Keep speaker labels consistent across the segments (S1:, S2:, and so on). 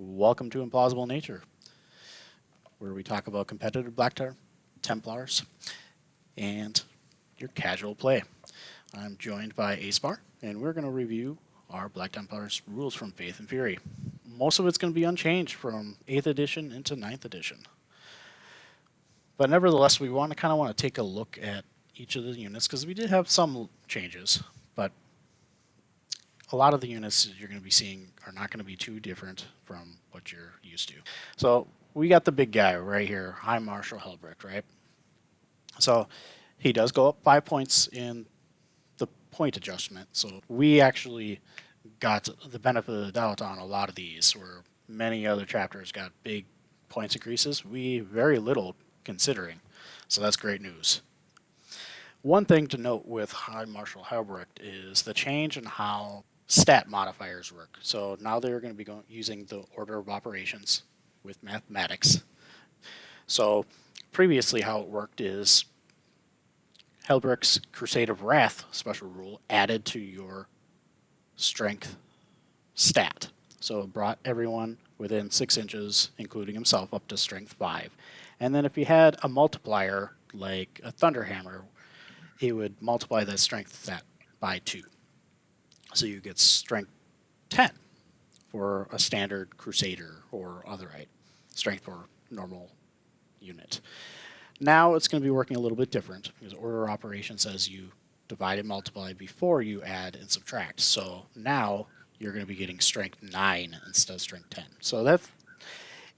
S1: Welcome to Implausible Nature, where we talk about competitive Blacktar, Templars, and your casual play. I'm joined by Acebar, and we're going to review our Black Templars rules from Faith and Fury. Most of it's going to be unchanged from 8th edition into 9th edition. But nevertheless, we want to take a look at each of the units because we did have some changes, but a lot of the units you're going to be seeing are not going to be too different from what you're used to. So we got the big guy right here, High Marshal Helbrecht, right? So he does go up 5 points in the point adjustment. So we actually got the benefit of the doubt on a lot of these, where many other chapters got big points increases. We very little considering. So that's great news. One thing to note with High Marshal Helbrecht is the change in how stat modifiers work. So now they're going to be using the order of operations with mathematics. So previously how it worked is Helbrecht's Crusade of Wrath special rule added to your strength stat. So it brought everyone within 6 inches, including himself, up to strength 5. And then if you had a multiplier like a Thunderhammer, it would multiply that strength stat by 2. So you get strength 10 for a standard Crusader or otherite, strength for normal unit. Now it's going to be working a little bit different because order of operations says you divide and multiply before you add and subtract. So now you're going to be getting strength 9 instead of strength 10. So that's,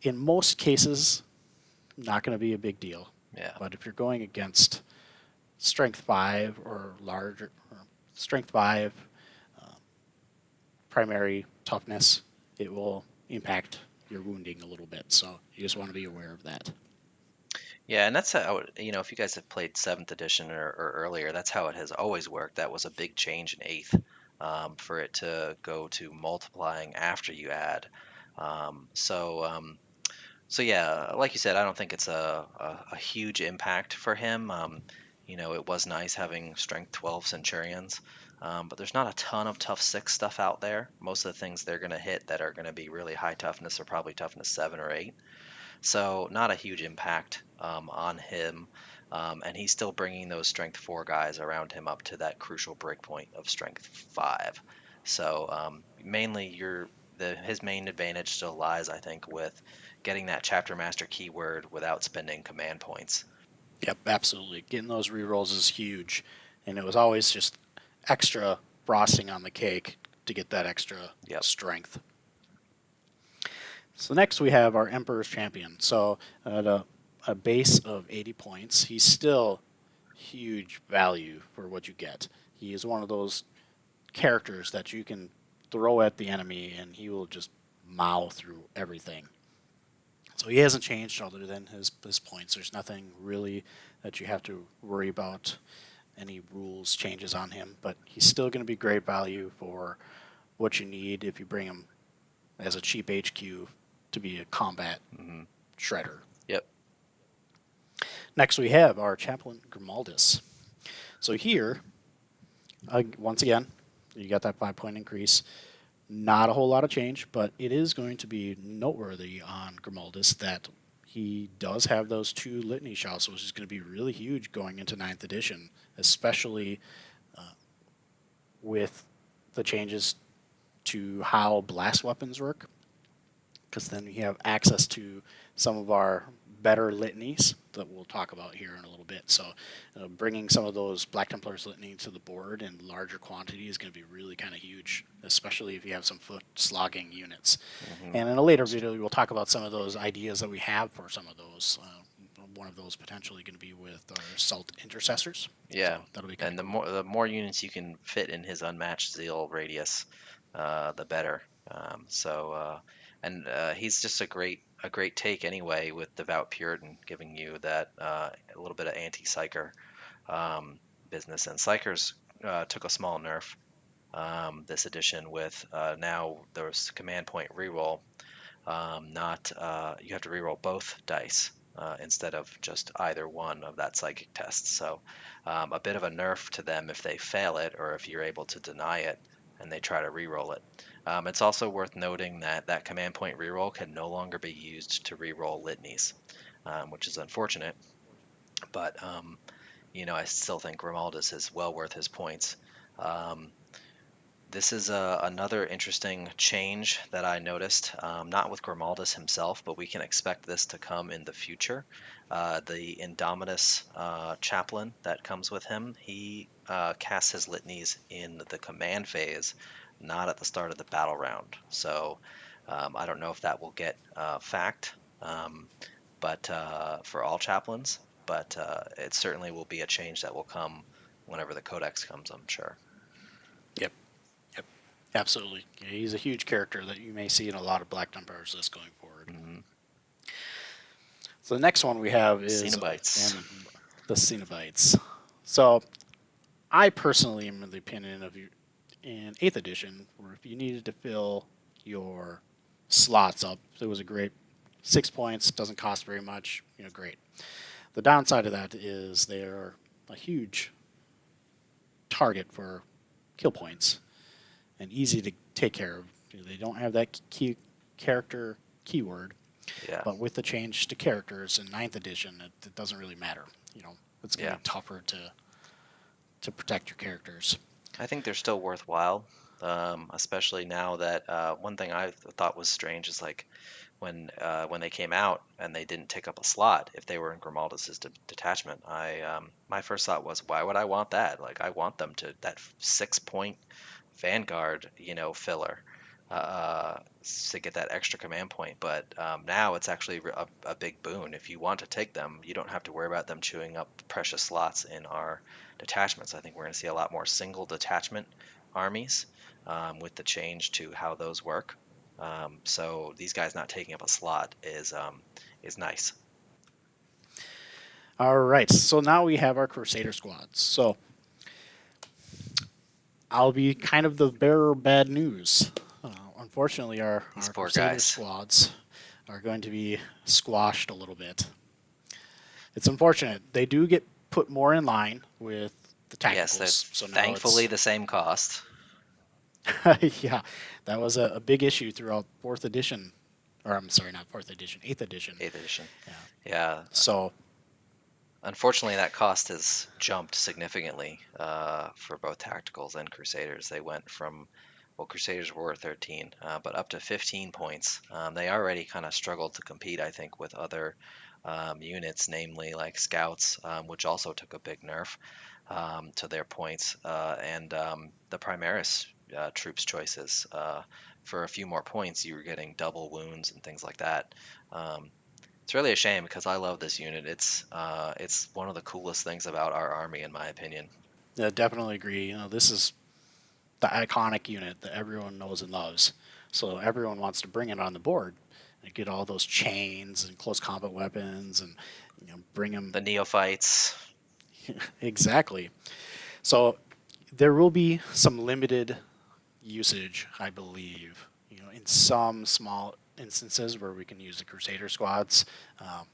S1: in most cases, not going to be a big deal.
S2: Yeah.
S1: But if you're going against strength 5 or larger, or strength 5, primary toughness, it will impact your wounding a little bit. So you just want to be aware of that.
S2: Yeah, and that's how, if you guys have played 7th edition or earlier, that's how it has always worked. That was a big change in 8th, for it to go to multiplying after you add. So yeah, like you said, I don't think it's a huge impact for him. It was nice having strength 12 Centurions, but there's not a ton of tough 6 stuff out there. Most of the things they're going to hit that are going to be really high toughness are probably toughness 7 or 8. So not a huge impact on him, and he's still bringing those strength 4 guys around him up to that crucial breakpoint of strength 5. So mainly his main advantage still lies, I think, with getting that chapter master keyword without spending command points.
S1: Yep, absolutely. Getting those rerolls is huge, and it was always just extra frosting on the cake to get that extra strength. So next we have our Emperor's Champion. So at a base of 80 points, he's still huge value for what you get. He is one of those characters that you can throw at the enemy and he will just mow through everything. So he hasn't changed other than his points. There's nothing really that you have to worry about, any rules changes on him, but he's still going to be great value for what you need if you bring him as a cheap HQ to be a combat shredder.
S2: Yep.
S1: Next we have our Chaplain Grimaldus. So here, once again, you got that 5-point increase. Not a whole lot of change, but it is going to be noteworthy on Grimaldus that he does have those 2 Litany shouts, which is going to be really huge going into 9th edition, especially with the changes to how blast weapons work, because then you have access to some of our better litanies that we'll talk about here in a little bit. So bringing some of those Black Templars litany to the board in larger quantity is going to be really kind of huge, especially if you have some foot slogging units. And in a later video, we'll talk about some of those ideas that we have for some of those. One of those potentially going to be with our Assault Intercessors.
S2: Yeah,
S1: so that'll be
S2: and the more units you can fit in his unmatched zeal radius, the better. He's just a great take anyway, with Devout Puritan giving you that a little bit of anti-psyker business. And psychers took a small nerf this edition with now there's command point reroll. You have to reroll both dice instead of just either one of that psychic test. So a bit of a nerf to them if they fail it, or if you're able to deny it and they try to reroll it. It's also worth noting that that command point reroll can no longer be used to reroll litanies, which is unfortunate. But I still think Grimaldus is well worth his points. Um, this is another interesting change that I noticed, not with Grimaldus himself, but we can expect this to come in the future. The Indomitus chaplain that comes with him, he casts his litanies in the command phase, not at the start of the battle round. So I don't know if that will get fact, but for all chaplains, but it certainly will be a change that will come whenever the codex comes, I'm sure.
S1: Yep. Yep. Absolutely. Yeah, he's a huge character that you may see in a lot of Black Templars lists going forward.
S2: Mm-hmm.
S1: So the next one we have is
S2: Cenobites.
S1: the Cenobites. So I personally am of the opinion of in 8th edition, where if you needed to fill your slots up, it was a great 6 points, doesn't cost very much, great. The downside of that is they are a huge target for kill points and easy to take care of. They don't have that key character keyword,
S2: Yeah.
S1: but with the change to characters in 9th edition, it doesn't really matter. It's going to be tougher to protect your characters.
S2: I think they're still worthwhile, especially now that one thing I thought was strange is like when they came out and they didn't take up a slot if they were in Grimaldus's detachment. My first thought was, why would I want that? Like, I want them to that 6-point Vanguard, filler to get that extra command point. But now it's actually a big boon. If you want to take them, you don't have to worry about them chewing up precious slots in our detachments. I think we're going to see a lot more single detachment armies with the change to how those work. So these guys not taking up a slot is nice.
S1: All right, so now we have our Crusader Squads. So I'll be kind of the bearer of bad news. Unfortunately, our Crusader Squads are going to be squashed a little bit. It's unfortunate. They do get put more in line with the tacticals.
S2: Yes, they're thankfully the same cost.
S1: Yeah, that was a big issue throughout 4th edition. Or I'm sorry, not 4th edition, 8th edition.
S2: 8th edition.
S1: Yeah. So
S2: unfortunately, that cost has jumped significantly for both Tacticals and Crusaders. They went from, Crusaders were 13, but up to 15 points. They already kind of struggled to compete, I think, with other units, namely like Scouts, which also took a big nerf to their points, and the Primaris troops choices. For a few more points, you were getting double wounds and things like that. It's really a shame because I love this unit. It's one of the coolest things about our army, in my opinion.
S1: Yeah, definitely agree. This is the iconic unit that everyone knows and loves. So everyone wants to bring it on the board and get all those chains and close combat weapons and bring them.
S2: The neophytes.
S1: Exactly. So there will be some limited usage, I believe. In some small instances where we can use the Crusader Squads.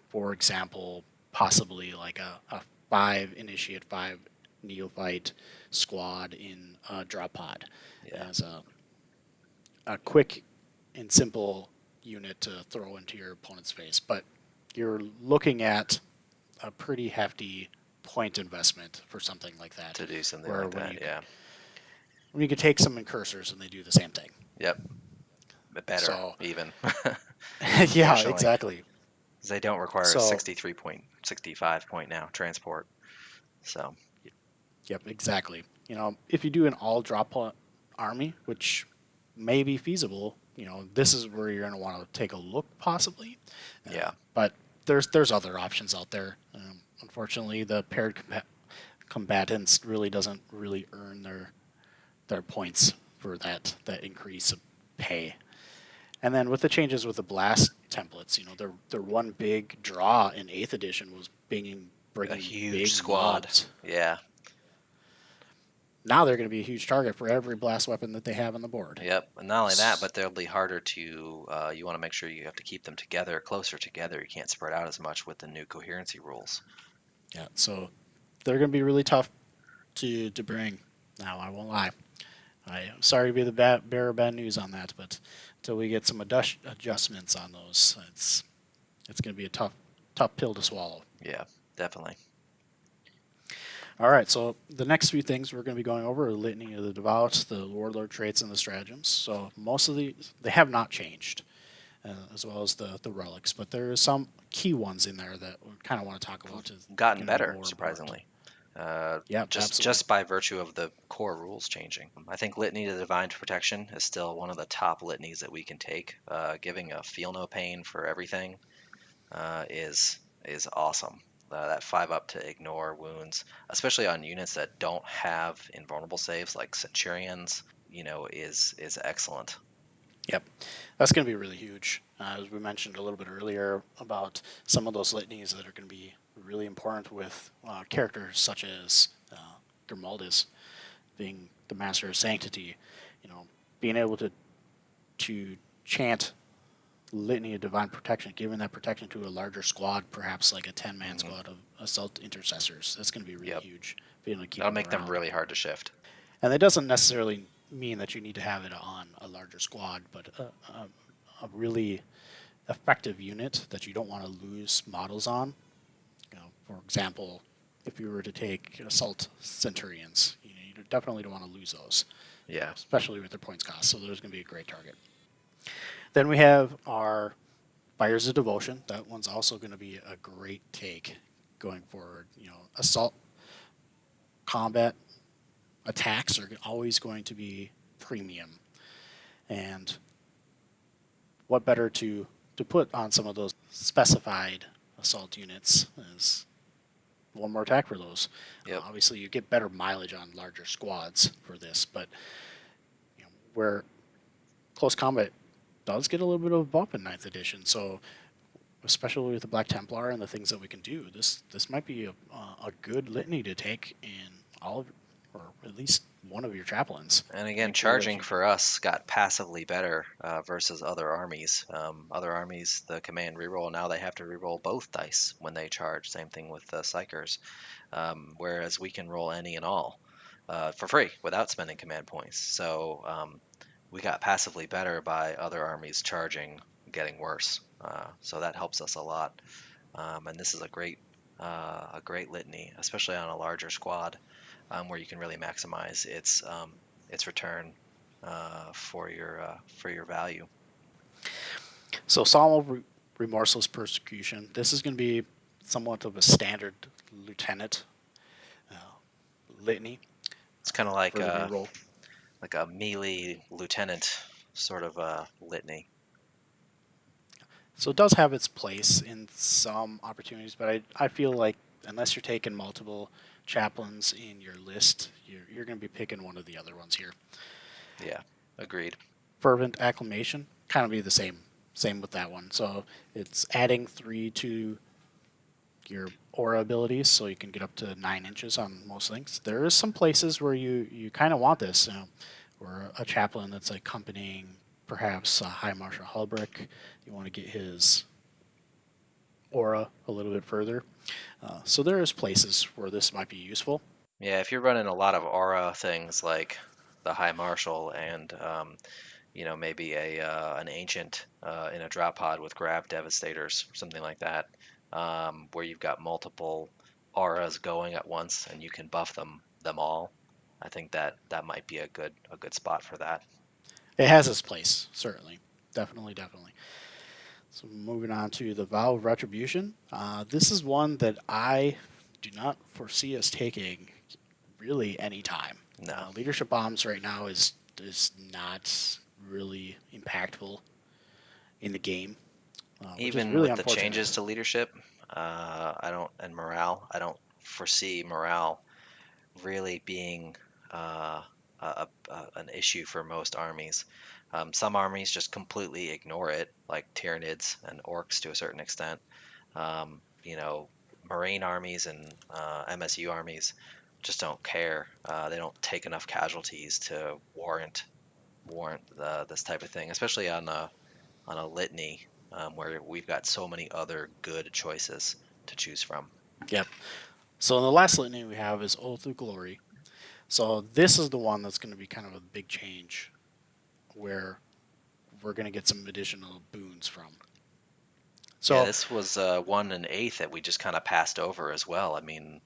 S1: For example, possibly like a 5 initiate, 5 neophyte squad in a drop pod as a quick and simple unit to throw into your opponent's face. But you're looking at a pretty hefty point investment for something like that.
S2: To do something like that,
S1: when you could take some incursors and they do the same thing.
S2: Yep. Better, even.
S1: Yeah, exactly.
S2: They don't require a 65 point now transport. So.
S1: Yep, exactly. If you do an all drop army, which may be feasible, this is where you're going to want to take a look, possibly. But there's other options out there. Unfortunately, the paired combatants really doesn't really earn their points for that increase of pay. And then with the changes with the blast templates, their one big draw in 8th edition was bringing
S2: a huge big squad.
S1: Mobs.
S2: Yeah.
S1: Now they're going to be a huge target for every blast weapon that they have on the board.
S2: Yep, and not only that, but they'll be harder to. You want to make sure you have to keep them together, closer together. You can't spread out as much with the new coherency rules.
S1: Yeah, so they're going to be really tough to bring. Now, I won't lie. I'm sorry to be the bearer of bad news on that, but until we get some adjustments on those, it's going to be a tough pill to swallow.
S2: Yeah, definitely.
S1: All right, so the next few things we're going to be going over are Litany of the Devout, the Warlord Traits, and the Stratagems. So most of these, they have not changed, as well as the relics, but there are some key ones in there that we kind of want to talk about.
S2: Gotten better, surprisingly.
S1: Yeah,
S2: just
S1: absolutely.
S2: just by virtue of the core rules changing. I think Litany to Divine Protection is still one of the top litanies that we can take. Giving a feel no pain for everything is awesome. That 5-up to ignore wounds, especially on units that don't have invulnerable saves like Centurions, is excellent.
S1: Yep, that's going to be really huge. As we mentioned a little bit earlier about some of those litanies that are going to be really important with characters such as Grimaldus being the Master of Sanctity. You know, being able to chant Litany of Divine Protection, giving that protection to a larger squad, perhaps like a 10-man squad of assault intercessors. That's going to be really
S2: Yep.
S1: huge. Being able to keep
S2: That'll
S1: them
S2: make them
S1: around.
S2: really hard to shift.
S1: And that doesn't necessarily mean that you need to have it on a larger squad, but a really effective unit that you don't want to lose models on. For example, if you were to take assault centurions, you definitely don't want to lose those.
S2: Yeah.
S1: Especially with their points cost. So there's going to be a great target. Then we have our Fires of Devotion. That one's also going to be a great take going forward. Assault combat attacks are always going to be premium. And what better to put on some of those specified assault units is one more attack for those.
S2: Yep.
S1: Obviously, you get better mileage on larger squads for this, but where close combat does get a little bit of a bump in 9th edition. So, especially with the Black Templar and the things that we can do, this might be a good litany to take in all of, or at least one of your chaplains.
S2: And again, charging for us got passively better versus other armies. Other armies, the command reroll, now they have to reroll both dice when they charge. Same thing with the Psychers. Whereas we can roll any and all for free without spending command points. So we got passively better by other armies charging, getting worse. So that helps us a lot. And this is a great litany, especially on a larger squad. Where you can really maximize its return for your value.
S1: So Solemn Remorseless Persecution. This is going to be somewhat of a standard lieutenant litany.
S2: It's kind of like a melee lieutenant sort of litany.
S1: So it does have its place in some opportunities, but I feel like unless you're taking multiple chaplains in your list, you're going to be picking one of the other ones here.
S2: Yeah, agreed.
S1: Fervent Acclamation, kind of be the same with that one. So it's adding 3 to your aura abilities, so you can get up to 9 inches on most things. There is some places where you kind of want this, or a chaplain that's accompanying perhaps High Marshal Helbrecht. You want to get his aura a little bit further. So there is places where this might be useful.
S2: Yeah, if you're running a lot of aura things like the High Marshal and maybe an ancient in a drop pod with Grav Devastators, something like that, where you've got multiple auras going at once and you can buff them all. I think that might be a good spot for that.
S1: It has its place, certainly, definitely. So moving on to the Vow of Retribution. This is one that I do not foresee us taking really any time.
S2: No.
S1: Leadership bombs right now is not really impactful in the game.
S2: Even
S1: really
S2: with the changes to leadership, and morale, I don't foresee morale really being an issue for most armies. Some armies just completely ignore it, like Tyranids and Orcs to a certain extent. Marine armies and MSU armies just don't care. They don't take enough casualties to warrant this type of thing, especially on a litany where we've got so many other good choices to choose from.
S1: Yep. So the last litany we have is Oath of Glory. So this is the one that's going to be kind of a big change, where we're going to get some additional boons from.
S2: Yeah,
S1: So
S2: this was 1 1/8 that we just kind of passed over as well. I mean,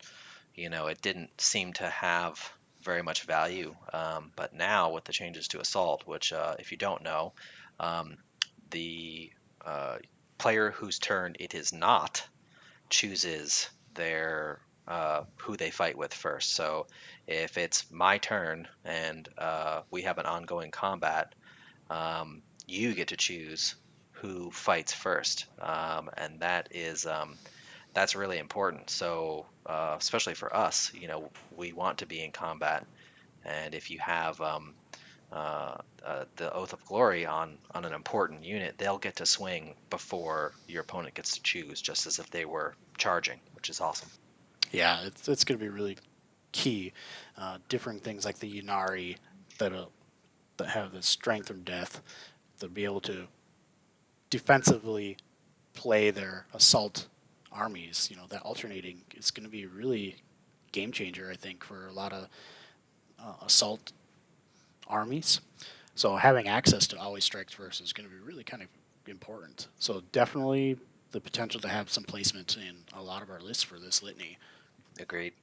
S2: it didn't seem to have very much value. But now with the changes to assault, which if you don't know, um, the player whose turn it is not chooses their who they fight with first. So if it's my turn and we have an ongoing combat, you get to choose who fights first, and that's really important. So especially for us, we want to be in combat, and if you have the Oath of Glory on an important unit, they'll get to swing before your opponent gets to choose, just as if they were charging, which is awesome.
S1: yeah, it's going to be really key. Different things like the Yunari that have the strength or death, they'll be able to defensively play their assault armies. That alternating is going to be really game changer, I think, for a lot of assault armies. So having access to always strikes first is going to be really kind of important. So definitely the potential to have some placement in a lot of our lists for this litany.
S2: Agreed.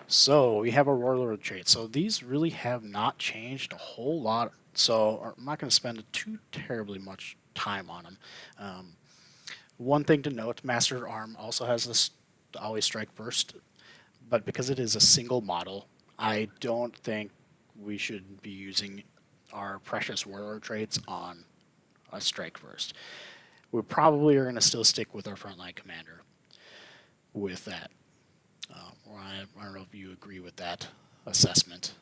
S1: So we have a Warlord trait. So these really have not changed a whole lot. So I'm not going to spend too terribly much time on them. One thing to note, Master Arm also has this always strike first, but because it is a single model, I don't think we should be using our precious Warlord traits on a strike first. We probably are going to still stick with our frontline commander with that. I don't know if you agree with that assessment.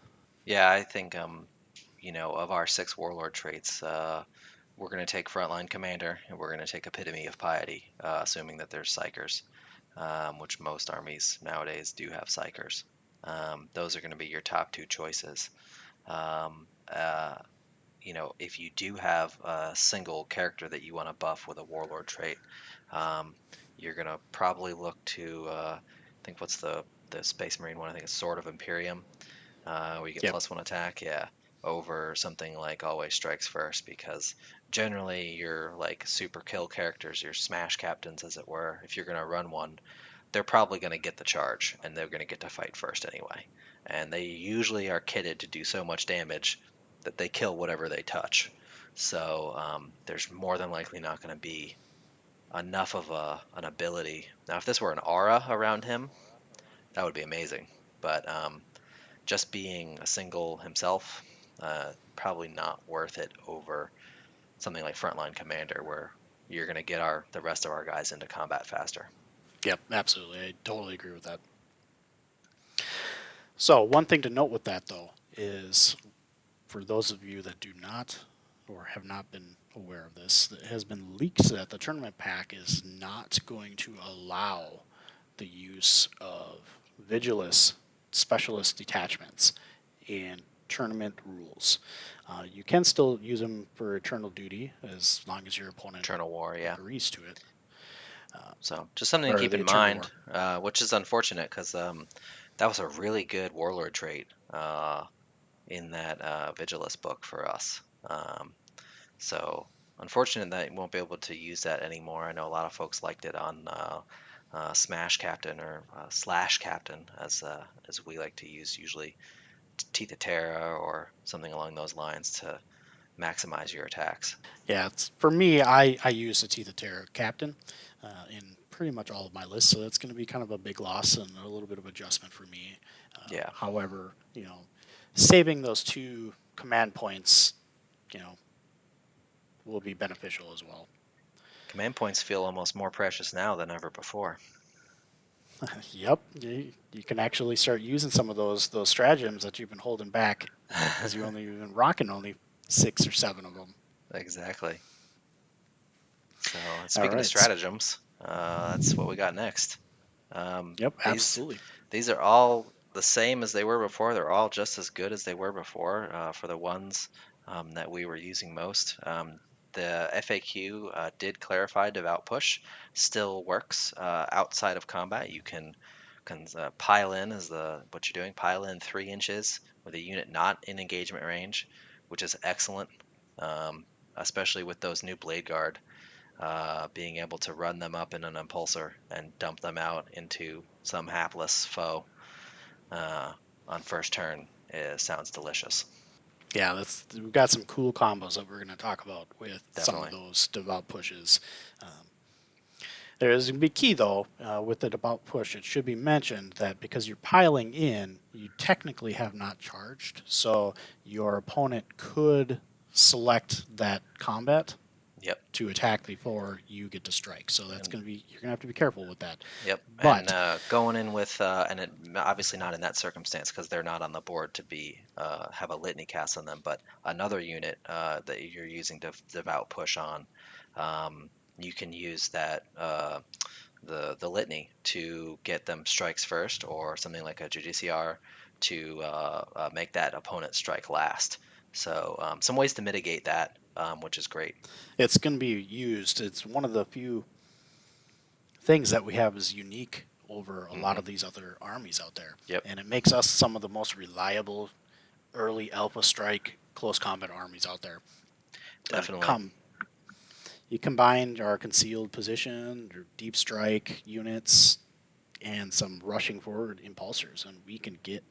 S2: Yeah, I think of our 6 warlord traits, we're going to take frontline commander and we're going to take epitome of piety, assuming that there's psychers, which most armies nowadays do have psychers. Those are going to be your top 2 choices. Um, uh, if you do have a single character that you want to buff with a warlord trait, um, you're going to probably look to, I think what's the Space Marine one? I think it's Sword of Imperium, where you get
S1: Yep.
S2: +1 attack. Yeah, over something like Always Strikes First, because generally your like super kill characters, your smash captains, as it were, if you're going to run one, they're probably going to get the charge and they're going to get to fight first anyway. And they usually are kitted to do so much damage that they kill whatever they touch. So there's more than likely not going to be enough of an ability. Now, if this were an aura around him, that would be amazing. But just being a single himself, probably not worth it over something like Frontline Commander, where you're going to get the rest of our guys into combat faster.
S1: Yep, absolutely. I totally agree with that. So one thing to note with that, though, is for those of you that do not or have not been aware of this, it has been leaked that the tournament pack is not going to allow the use of Vigilus specialist detachments in tournament rules. You can still use them for eternal duty as long as your opponent
S2: Eternal War, yeah.
S1: agrees to it.
S2: So just something to
S1: Or
S2: keep
S1: the
S2: in
S1: Eternal
S2: mind, which is unfortunate because that was a really good warlord trait in that Vigilus book for us. So unfortunate that you won't be able to use that anymore. I know a lot of folks liked it on Smash Captain or Slash Captain, as we like to use usually, Teeth of Terra or something along those lines to maximize your attacks.
S1: Yeah, for me, I use the Teeth of Terror Captain in pretty much all of my lists, so that's going to be kind of a big loss and a little bit of adjustment for me.
S2: Yeah.
S1: However, saving those 2 command points, will be beneficial as well.
S2: Command points feel almost more precious now than ever before.
S1: Yep, you can actually start using some of those stratagems that you've been holding back because you've been rocking only 6 or 7 of them.
S2: Exactly. So
S1: All
S2: speaking of
S1: right.
S2: stratagems, that's what we got next.
S1: Yep,
S2: These
S1: absolutely.
S2: these are all the same as they were before. They're all just as good as they were before for the ones that we were using most. The FAQ did clarify Devout Push still works outside of combat. You can Pile in is what you're doing. Pile in 3 inches with a unit not in engagement range, which is excellent, um, especially with those new Blade Guard. Being able to run them up in an impulsor and dump them out into some hapless foe on first turn sounds delicious.
S1: Yeah, we've got some cool combos that we're going to talk about with some of
S2: Definitely.
S1: those devout pushes. Um, there is going to be key though with the devout push. It should be mentioned that because you're piling in, you technically have not charged, so your opponent could select that combat
S2: Yep.
S1: to attack before you get to strike. So that's going to be, you're going to have to be careful with that.
S2: Yep. And
S1: But
S2: going in with, obviously not in that circumstance because they're not on the board to be have a litany cast on them, but another unit that you're using to devout push on, you can use that the litany to get them strikes first, or something like a judiciar to make that opponent strike last. So some ways to mitigate that, which is great.
S1: it's going to be used. It's one of the few things that we have is unique over a lot
S2: Hmm.
S1: of these other armies out there.
S2: Yep.
S1: And it makes us some of the most reliable early alpha strike close combat armies out there.
S2: Definitely.
S1: You combine our concealed position, your deep strike units, and some rushing forward impulsors, and we can get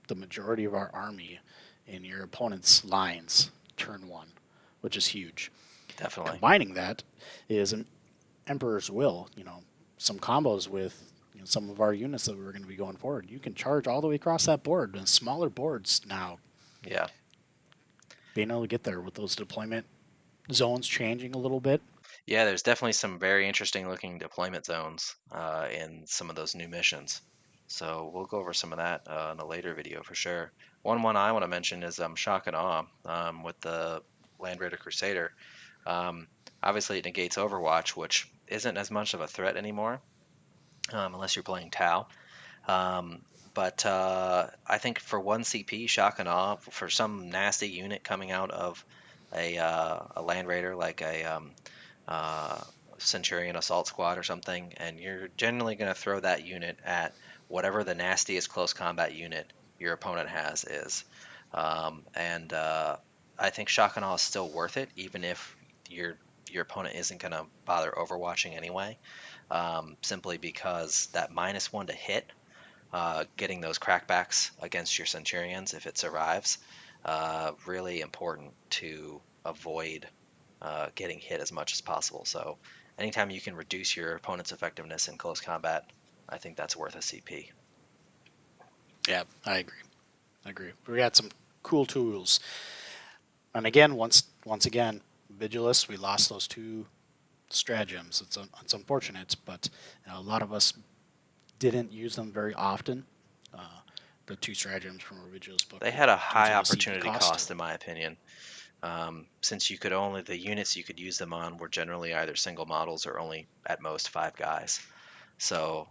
S1: the majority of our army in your opponent's lines turn one, which is huge.
S2: Definitely.
S1: Combining that is an Emperor's Will, some combos with some of our units that we're going to be going forward. You can charge all the way across that board, and smaller boards now.
S2: Yeah.
S1: Being able to get there with those deployment zones changing a little bit.
S2: Yeah, there's definitely some very interesting looking deployment zones in some of those new missions. So we'll go over some of that in a later video for sure. One I want to mention is Shock and Awe with the Land Raider Crusader. Um, Obviously, it negates Overwatch, which isn't as much of a threat anymore, unless you're playing Tau. Um, but I think for 1 CP, Shock and Awe, for some nasty unit coming out of a Land Raider, like a uh, Centurion Assault Squad or something, and you're generally going to throw that unit at whatever the nastiest close combat unit your opponent has is. And I think Shock and Awe is still worth it, even if your opponent isn't going to bother overwatching anyway, simply because that -1 to hit, getting those crackbacks against your Centurions if it survives, really important to avoid getting hit as much as possible. So anytime you can reduce your opponent's effectiveness in close combat, I think that's worth a CP.
S1: Yeah, I agree. We got some cool tools. And again, once again, Vigilus, we lost those 2 stratagems. It's unfortunate, but a lot of us didn't use them very often. Uh, the 2 stratagems from our Vigilus book
S2: They had a
S1: due to
S2: high
S1: the CP
S2: opportunity cost, in my opinion. Since the units you could use them on were generally either single models or only at most 5 guys. So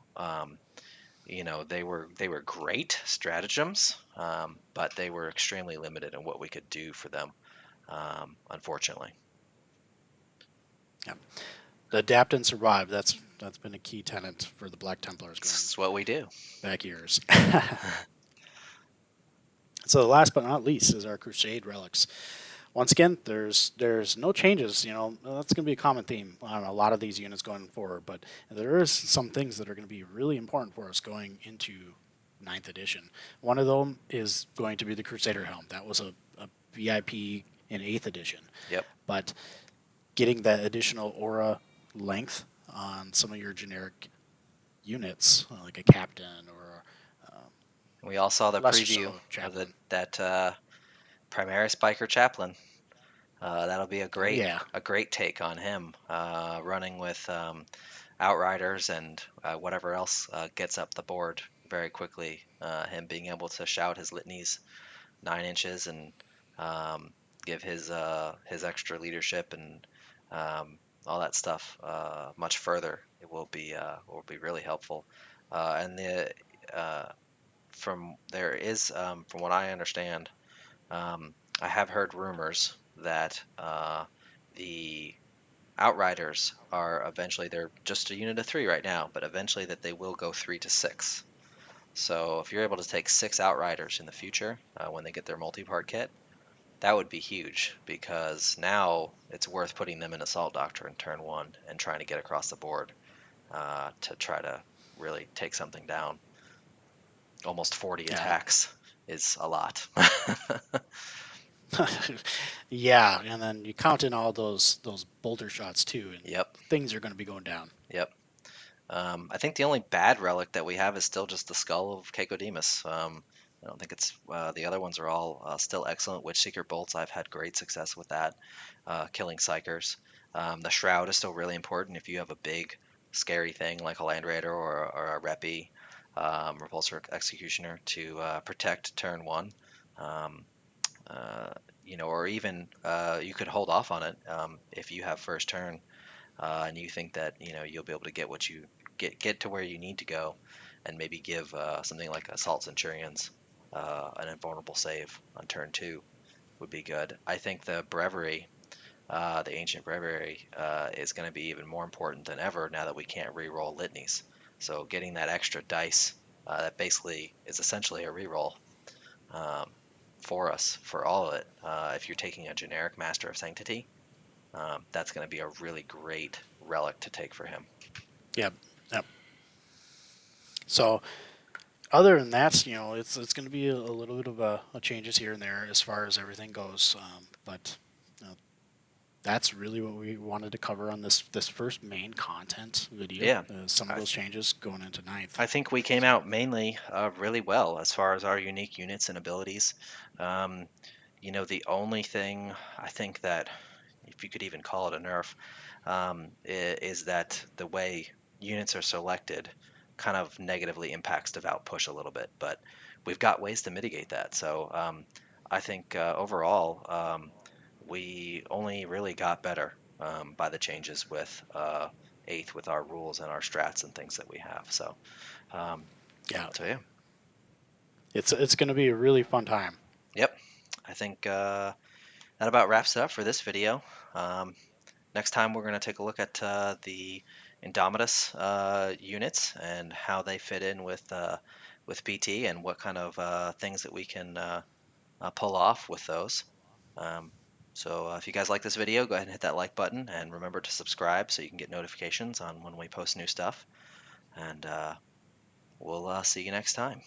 S2: they were great stratagems, but they were extremely limited in what we could do for them, unfortunately.
S1: Yeah. The adapt and survive. That's been a key tenet for the Black Templars
S2: It's
S1: going
S2: what we do.
S1: back years. So last but not least is our Crusade relics. Once again, there's no changes. That's going to be a common theme on a lot of these units going forward. But there is some things that are going to be really important for us going into 9th edition. One of them is going to be the Crusader helm. That was a VIP in 8th edition.
S2: Yep.
S1: But getting that additional aura length on some of your generic units, like a captain or
S2: We all saw the
S1: lesser
S2: preview
S1: so
S2: of
S1: chaplain.
S2: that Primaris Biker Chaplain. That'll be a
S1: Oh yeah,
S2: great take on him, running with Outriders and whatever else gets up the board very quickly. Him being able to shout his litanies 9 inches and give his extra leadership and all that stuff much further. It will be really helpful. And uh, from what I understand, I have heard rumors that the Outriders are eventually, they're just a unit of 3 right now, but eventually that they will go 3 to 6. So if you're able to take 6 Outriders in the future when they get their multi-part kit, that would be huge, because now it's worth putting them in Assault Doctrine turn 1 and trying to get across the board to try to really take something down. Almost 40
S1: Yeah.
S2: attacks is a lot.
S1: Yeah, and then you count in all those bolter shots too, and
S2: Yep,
S1: things are going to be going down.
S2: yep. I think the only bad relic that we have is still just the skull of Cacodemus. I don't think it's the other ones are all still excellent. Witchseeker bolts, I've had great success with that, killing psychers. The shroud is still really important if you have a big, scary thing like a Land Raider or a Repi, Repulsor Executioner to protect turn 1. Um, or even you could hold off on it if you have first turn and you think that you'll be able to get what you get to where you need to go, and maybe give something like Assault Centurions an invulnerable save on turn 2 would be good. I think the Breviary, the Ancient Breviary, is going to be even more important than ever now that we can't reroll Litanies. So getting that extra dice that basically is essentially a reroll um, for us for all of it. If you're taking a generic Master of Sanctity, that's going to be a really great relic to take for him.
S1: Yep. Yep. So other than that, it's going to be a little bit of a changes here and there as far as everything goes. But that's really what we wanted to cover on this first main content video.
S2: Yeah,
S1: Some of
S2: I,
S1: those changes going into ninth.
S2: I think we came out mainly really well as far as our unique units and abilities. Um, the only thing I think that, if you could even call it a nerf, is that the way units are selected kind of negatively impacts devout push a little bit, but we've got ways to mitigate that. So I think overall we only really got better by the changes with 8th with our rules and our strats and things that we have. So um,
S1: Yeah,
S2: yeah,
S1: it's going to be a really fun time.
S2: yep. I think that about wraps it up for this video. Next time we're going to take a look at the Indomitus units and how they fit in with PT and what kind of things that we can pull off with those. Um, so if you guys like this video, go ahead and hit that like button, and remember to subscribe so you can get notifications on when we post new stuff. And we'll see you next time.